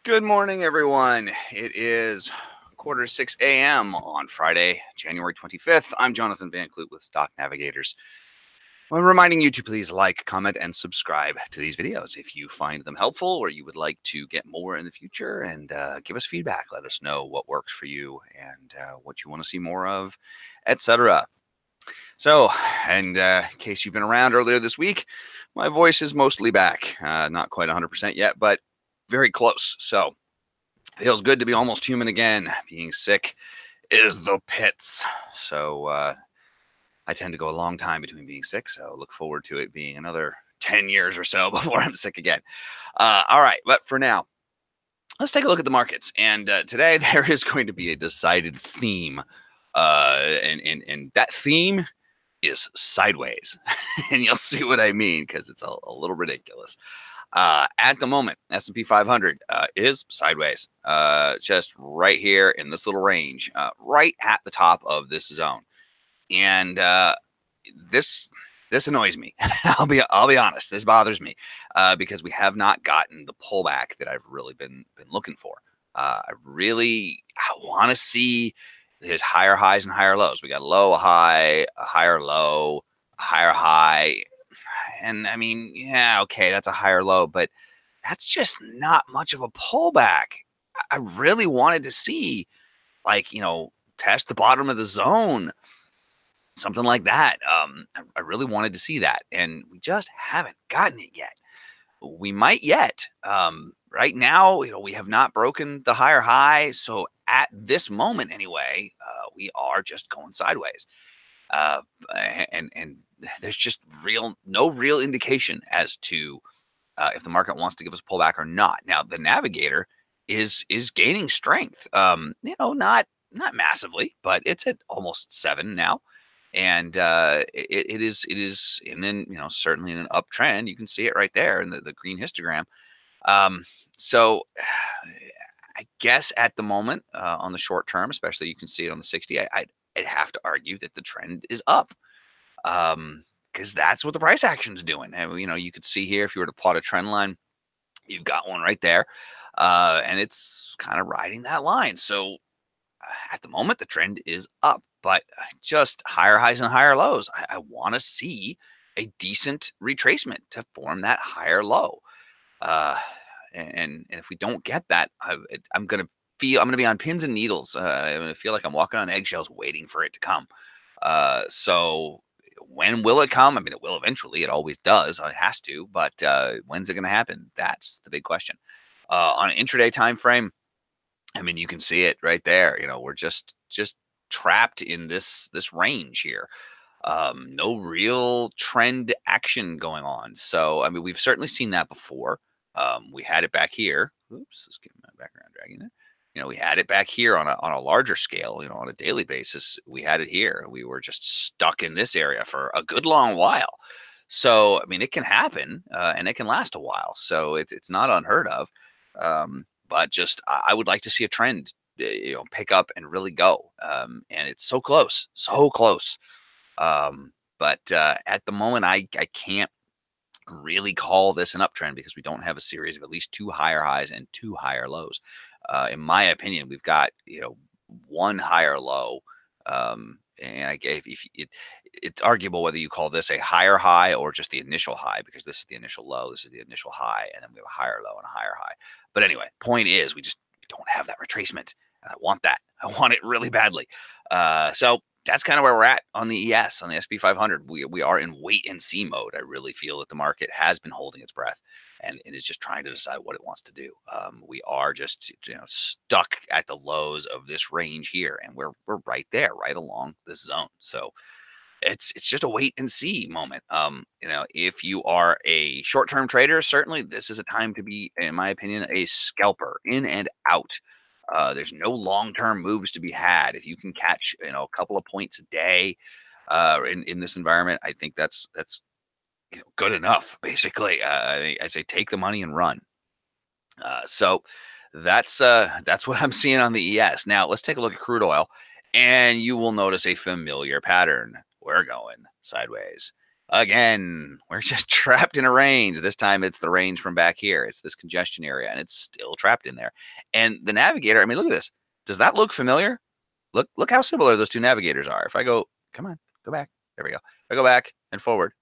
Good morning, everyone. It is 5:45 a.m. on Friday, January 25th. I'm Jonathan van Clute with Stock Navigators. I'm reminding you to please like, comment, and subscribe to these videos if you find them helpful or you would like to get more in the future, and give us feedback. Let us know what works for you and what you want to see more of, etc. So, and in case you've been around earlier this week, my voice is mostly back. Not quite 100% yet, but very close. So, feels good to be almost human again. Being sick is the pits. So I tend to go a long time between being sick. So look forward to it being another 10 years or so before I'm sick again. All right. But for now, let's take a look at the markets. And today there is going to be a decided theme. And that theme is sideways. And you'll see what I mean because it's a little ridiculous. At the moment, S&P 500 is sideways, just right here in this little range, right at the top of this zone. And this annoys me. I'll be honest. This bothers me because we have not gotten the pullback that I've really been looking for. I want to see his higher highs and higher lows. We got a low, a high, a higher low, a higher high. And I mean, yeah, okay, that's a higher low, but that's just not much of a pullback. I really wanted to see, like, test the bottom of the zone, something like that. I really wanted to see that, and we just haven't gotten it yet. We might yet. Right now, we have not broken the higher high, so at this moment, anyway, we are just going sideways. And there's just no real indication as to if the market wants to give us a pullback or not. Now, the Navigator is gaining strength. Not massively, but it's at almost 7 now, and it is in an certainly in an uptrend. You can see it right there in the green histogram. So I guess at the moment on the short term, especially, you can see it on the 60. I'd have to argue that the trend is up. Because that's what the price action is doing. And, you could see here, if you were to plot a trend line, you've got one right there, and it's kind of riding that line. So at the moment, the trend is up, but just higher highs and higher lows. I want to see a decent retracement to form that higher low. And if we don't get that, I'm going to be on pins and needles. I'm going to feel like I'm walking on eggshells waiting for it to come. So when will it come? I mean, it will eventually. It always does. It has to. But when's it going to happen? That's the big question. On an intraday time frame, I mean, you can see it right there. We're just trapped in this range here. No real trend action going on. So, I mean, we've certainly seen that before. We had it back here. Oops, let's get my background dragging there. We had it back here on a larger scale, on a daily basis. We had it here. We were just stuck in this area for a good long while. So, I mean, it can happen, and it can last a while. So it's not unheard of. But just I would like to see a trend, pick up and really go. And it's so close, so close. But at the moment, I can't really call this an uptrend because we don't have a series of at least 2 higher highs and 2 higher lows. In my opinion, we've got one higher low, and I gave it's arguable whether you call this a higher high or just the initial high, because this is the initial low, this is the initial high, and then we have a higher low and a higher high. But anyway, point is, we don't have that retracement, and I want that. I want it really badly. So that's kind of where we're at on the ES, on the SP 500. We are in wait and see mode. I really feel that the market has been holding its breath and is just trying to decide what it wants to do. We are just stuck at the lows of this range here, and we're right there, right along this zone. So it's just a wait and see moment. If you are a short-term trader, certainly this is a time to be, in my opinion, a scalper, in and out. There's no long-term moves to be had. If you can catch, a couple of points a day in this environment, I think that's good enough. Basically, I say take the money and run. So that's what I'm seeing on the ES. Now let's take a look at crude oil, and you will notice a familiar pattern. We're going sideways. Again, we're just trapped in a range. This time it's the range from back here. It's this congestion area, and it's still trapped in there. And the navigator, I mean, look at this. Does that look familiar? Look how similar those two navigators are. If I go, come on, go back. There we go. If I go back and forward.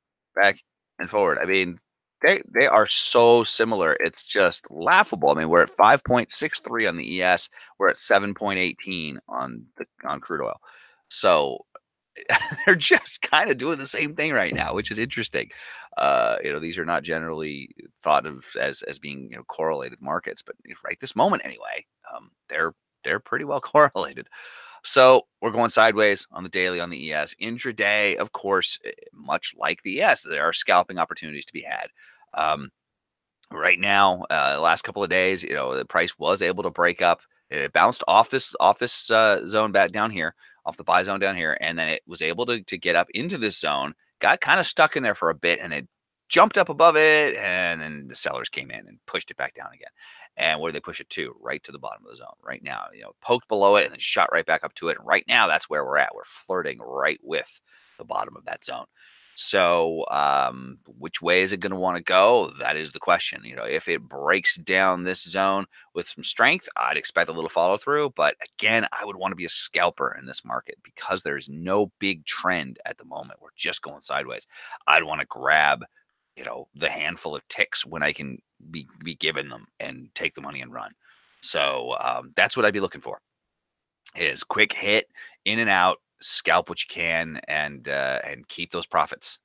I mean, they are so similar. It's just laughable. I mean, we're at 5.63 on the ES. We're at 7.18 on crude oil. So they're just kind of doing the same thing right now, which is interesting. These are not generally thought of as being correlated markets, but right this moment anyway, they're pretty well correlated. So we're going sideways on the daily on the ES. Intraday, of course, much like the ES, there are scalping opportunities to be had. Right now, the last couple of days, the price was able to break up. It bounced off this zone back down here, off the buy zone down here, and then it was able to get up into this zone. Got kind of stuck in there for a bit, and it jumped up above it, and then the sellers came in and pushed it back down again. And where did they push it to? Right to the bottom of the zone. Right now, poked below it and then shot right back up to it. And right now, that's where we're at. We're flirting right with the bottom of that zone. So, which way is it going to want to go? That is the question. If it breaks down this zone with some strength, I'd expect a little follow through. But again, I would want to be a scalper in this market because there's no big trend at the moment. We're just going sideways. I'd want to grab, the handful of ticks when I can be given them and take the money and run. So that's what I'd be looking for. Is quick hit in and out, scalp what you can, and keep those profits.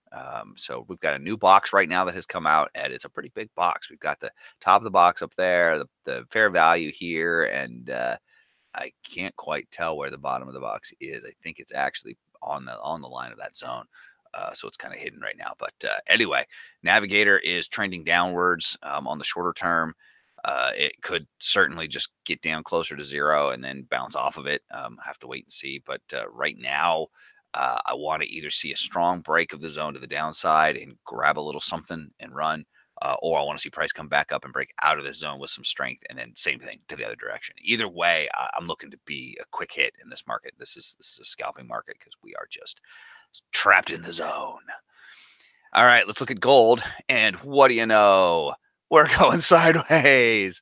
So we've got a new box right now that has come out, and it's a pretty big box. We've got the top of the box up there, the fair value here, and I can't quite tell where the bottom of the box is. I think it's actually on the line of that zone. So it's kind of hidden right now. But anyway, Navigator is trending downwards on the shorter term. It could certainly just get down closer to zero and then bounce off of it. Have to wait and see. But right now, I want to either see a strong break of the zone to the downside and grab a little something and run, or I want to see price come back up and break out of the zone with some strength, and then same thing to the other direction. Either way, I'm looking to be a quick hit in this market. This is a scalping market because we are just trapped in the zone. All right, let's look at gold. And what do you know? We're going sideways.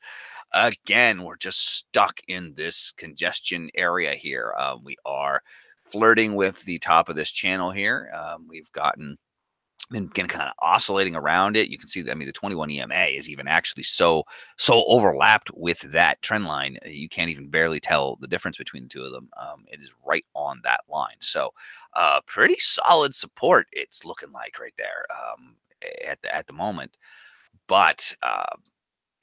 Again, we're just stuck in this congestion area here. We are flirting with the top of this channel here. We've been kind of oscillating around it. You can see that, I mean, the 21 EMA is even actually so overlapped with that trend line. You can't even barely tell the difference between the two of them. It is right on that line. So pretty solid support it's looking like right there at the moment. But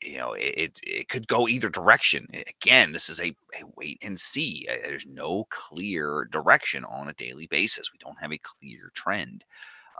it could go either direction. Again, this is a wait and see. There's no clear direction on a daily basis. We don't have a clear trend.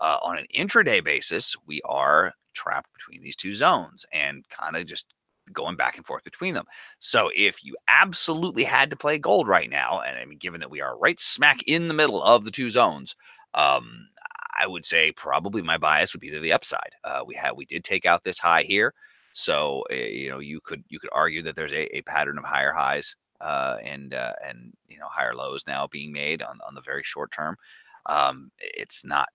On an intraday basis, we are trapped between these two zones and kind of just going back and forth between them. So if you absolutely had to play gold right now, and I mean, given that we are right smack in the middle of the two zones, I would say probably my bias would be to the upside. We did take out this high here, so you could argue that there's a pattern of higher highs and higher lows now being made on the very short term. It's not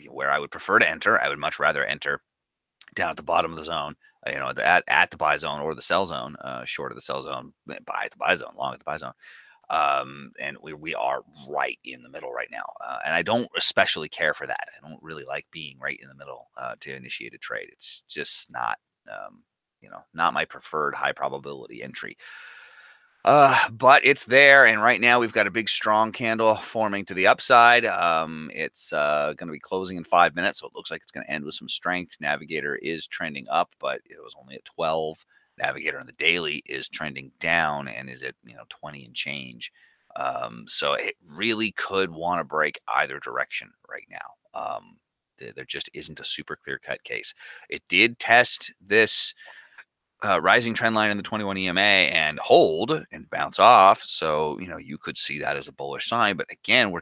where I would prefer to enter. I would much rather enter down at the bottom of the zone, at the buy zone or the sell zone, short of the sell zone, buy at the buy zone, long at the buy zone. And we are right in the middle right now. And I don't especially care for that. I don't really like being right in the middle to initiate a trade. It's just not, not my preferred high probability entry. But it's there, and right now we've got a big strong candle forming to the upside. It's going to be closing in 5 minutes, so it looks like it's going to end with some strength. Navigator is trending up, but it was only at 12. Navigator on the daily is trending down and is at 20 and change. So it really could want to break either direction right now. There just isn't a super clear-cut case. It did test this rising trend line in the 21 EMA and hold and bounce off. So, you could see that as a bullish sign. But again,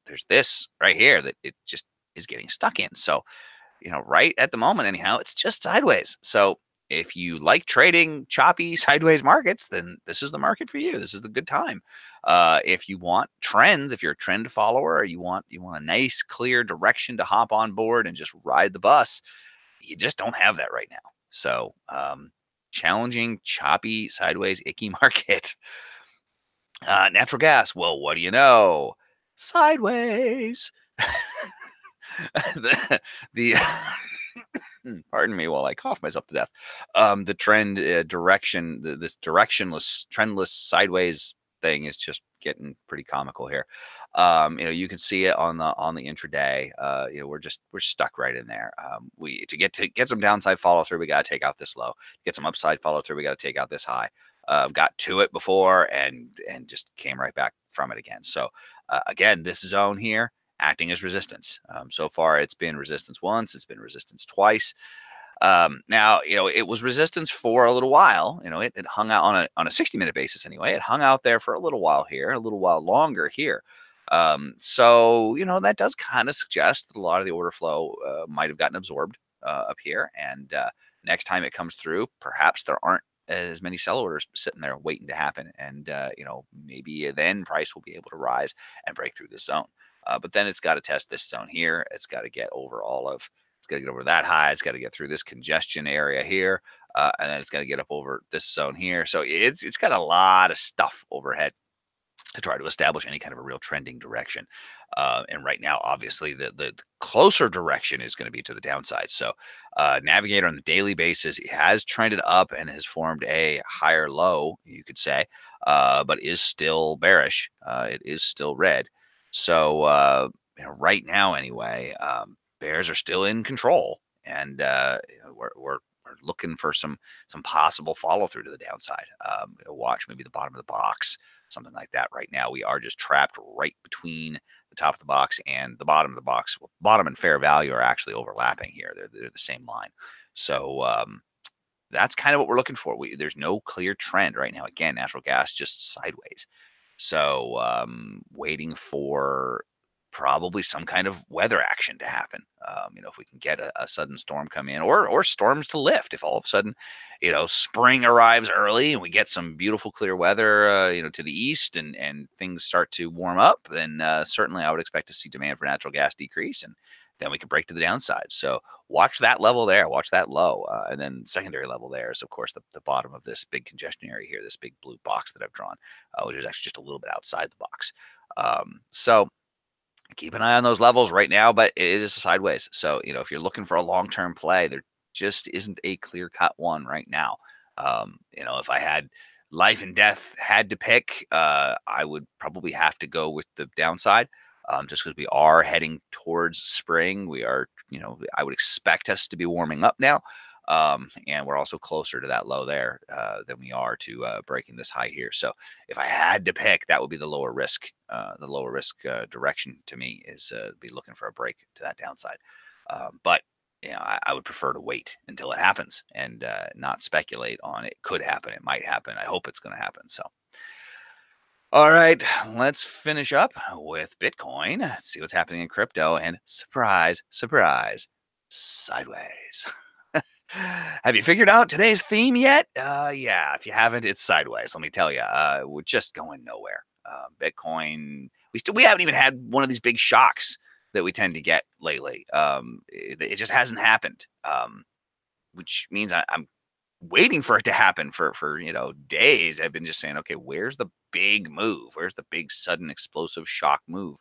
there's this right here that it just is getting stuck in. So, right at the moment, anyhow, it's just sideways. So if you like trading choppy sideways markets, then this is the market for you. This is the good time. If you want trends, if you're a trend follower, or you want a nice clear direction to hop on board and just ride the bus, you just don't have that right now. So challenging, choppy, sideways, icky market. Natural gas. Well, what do you know? Sideways. the pardon me while I cough myself to death. The trend direction, this directionless, trendless sideways thing is just getting pretty comical here. You can see it on the intraday. We're stuck right in there. We to get some downside follow through, we got to take out this low. To get some upside follow through, we got to take out this high. Got to it before and just came right back from it again. So again, this zone here acting as resistance. So far, it's been resistance once, it's been resistance twice. Now, it was resistance for a little while. It hung out on a 60-minute basis anyway. It hung out there for a little while here, a little while longer here. So, that does kind of suggest that a lot of the order flow might have gotten absorbed up here. And next time it comes through, perhaps there aren't as many sell orders sitting there waiting to happen. And, maybe then price will be able to rise and break through this zone. But then it's got to test this zone here. It's got to get over it's got to get over that high. It's got to get through this congestion area here. And then it's got to get up over this zone here. So it's got a lot of stuff overhead to try to establish any kind of a real trending direction. And right now, obviously, the closer direction is going to be to the downside. So Navigator on the daily basis has trended up and has formed a higher low, you could say, but is still bearish. It is still red. So right now, anyway, bears are still in control, and we're looking for some possible follow through to the downside. Watch maybe the bottom of the box, something like that. Right now, we are just trapped right between the top of the box and the bottom of the box. Well, bottom and fair value are actually overlapping here. They're the same line. So that's kind of what we're looking for. There's no clear trend right now. Again, natural gas just sideways. So waiting for probably some kind of weather action to happen. If we can get a sudden storm come in or storms to lift, if all of a sudden, spring arrives early and we get some beautiful clear weather, to the east and things start to warm up, then certainly I would expect to see demand for natural gas decrease and then we can break to the downside. So watch that level there, watch that low. And then secondary level there is, of course, the bottom of this big congestion area here, this big blue box that I've drawn, which is actually just a little bit outside the box. So keep an eye on those levels right now, but it is sideways. So, if you're looking for a long-term play, there just isn't a clear-cut one right now. If I had life and death had to pick, I would probably have to go with the downside. Just because we are heading towards spring. We are, I would expect us to be warming up now. And we're also closer to that low there than we are to breaking this high here. So if I had to pick, that would be the lower risk. The lower risk direction to me is be looking for a break to that downside. But I would prefer to wait until it happens and not speculate on it. Could happen. It might happen. I hope it's going to happen. So. All right, let's finish up with Bitcoin, see what's happening in crypto, and surprise, surprise, sideways. Have you figured out today's theme yet? Yeah, if you haven't, it's sideways, let me tell you. We're just going nowhere. Bitcoin, we haven't even had one of these big shocks that we tend to get lately. It just hasn't happened, which means I'm waiting for it to happen for days. I've been just saying, okay, where's the big move? Where's the big sudden explosive shock move?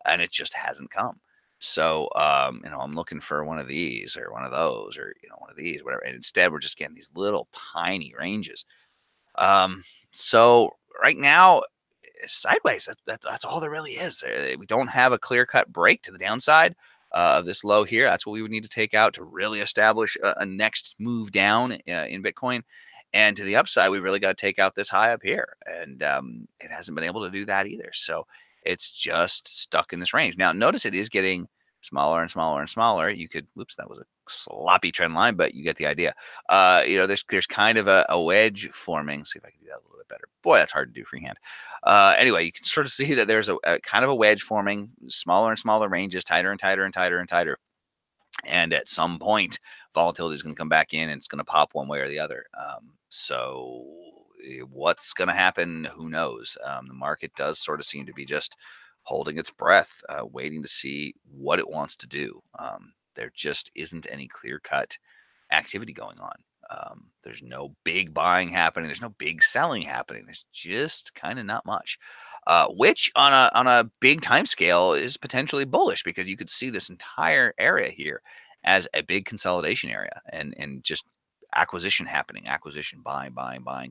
And it just hasn't come. So I'm looking for one of these or one of those or one of these, whatever. And instead, we're just getting these little tiny ranges. So right now, sideways. That's all there really is. We don't have a clear-cut break to the downside of this low here. That's what we would need to take out to really establish a next move down in Bitcoin. And to the upside, we really got to take out this high up here. And it hasn't been able to do that either. So it's just stuck in this range. Now, notice it is getting smaller and smaller and smaller. You could, whoops, that was a sloppy trend line, but you get the idea. There's kind of a wedge forming. See if I can do that a little bit better. Boy, that's hard to do freehand. Anyway, you can sort of see that there's a kind of a wedge forming, smaller and smaller ranges, tighter and tighter and tighter and tighter. And at some point, volatility is going to come back in and it's going to pop one way or the other. So what's going to happen? Who knows? The market does sort of seem to be just holding its breath, waiting to see what it wants to do. There just isn't any clear-cut activity going on. There's no big buying happening. There's no big selling happening. There's just kind of not much, which on a big time scale is potentially bullish because you could see this entire area here as a big consolidation area and just acquisition happening, acquisition, buying,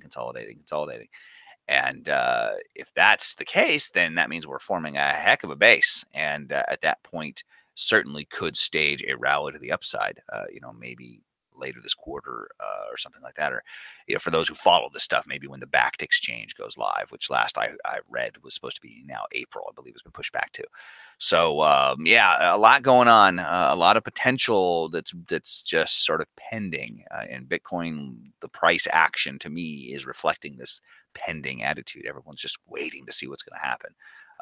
consolidating. And if that's the case, then that means we're forming a heck of a base. And at that point, certainly could stage a rally to the upside. Maybe later this quarter or something like that. Or, for those who follow this stuff, maybe when the backed exchange goes live, which last I read was supposed to be now April, I believe has been pushed back to. So yeah, a lot going on, a lot of potential that's just sort of pending. And Bitcoin, the price action to me is reflecting this pending attitude. Everyone's just waiting to see what's going to happen.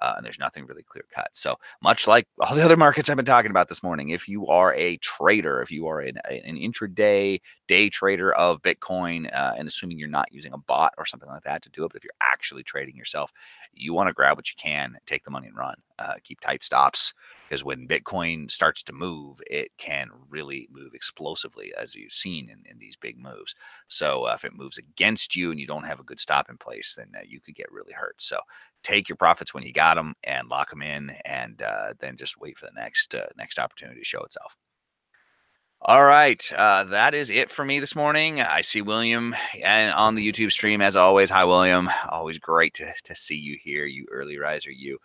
And there's nothing really clear cut. So much like all the other markets I've been talking about this morning, if you are a trader, if you are an intraday day trader of Bitcoin, and assuming you're not using a bot or something like that to do it, but if you're actually trading yourself, you want to grab what you can, take the money and run. Keep tight stops, because when Bitcoin starts to move, it can really move explosively, as you've seen in these big moves. So if it moves against you and you don't have a good stop in place, then you could get really hurt. So take your profits when you got them and lock them in, and then just wait for the next opportunity to show itself. All right, that is it for me this morning. I see William and on the YouTube stream as always. Hi, William. Always great to see you here, you early riser, you.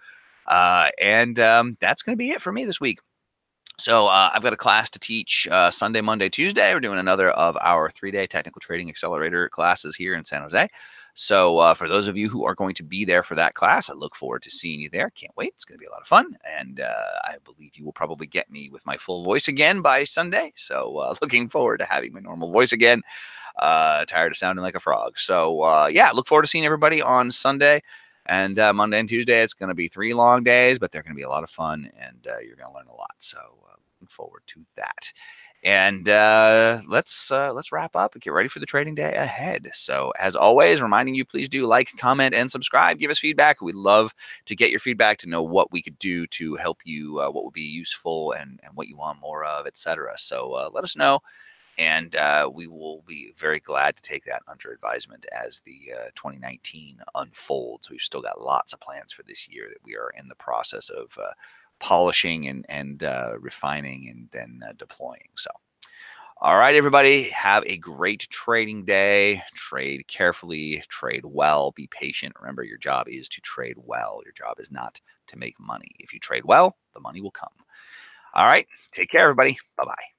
And that's going to be it for me this week. So I've got a class to teach Sunday, Monday, Tuesday. We're doing another of our 3-day technical trading accelerator classes here in San Jose. So for those of you who are going to be there for that class, I look forward to seeing you there. Can't wait. It's going to be a lot of fun. And I believe you will probably get me with my full voice again by Sunday. So looking forward to having my normal voice again. Tired of sounding like a frog. So yeah, look forward to seeing everybody on Sunday. And Monday and Tuesday, it's going to be 3 long days, but they're going to be a lot of fun, and you're going to learn a lot. So looking forward to that. And let's wrap up and get ready for the trading day ahead. So as always, reminding you, please do like, comment, and subscribe. Give us feedback. We'd love to get your feedback to know what we could do to help you, what would be useful and what you want more of, etc. So let us know. And we will be very glad to take that under advisement as the 2019 unfolds. We've still got lots of plans for this year that we are in the process of polishing and refining and then deploying. So, all right, everybody, have a great trading day. Trade carefully, trade well, be patient. Remember, your job is to trade well. Your job is not to make money. If you trade well, the money will come. All right, take care, everybody. Bye-bye.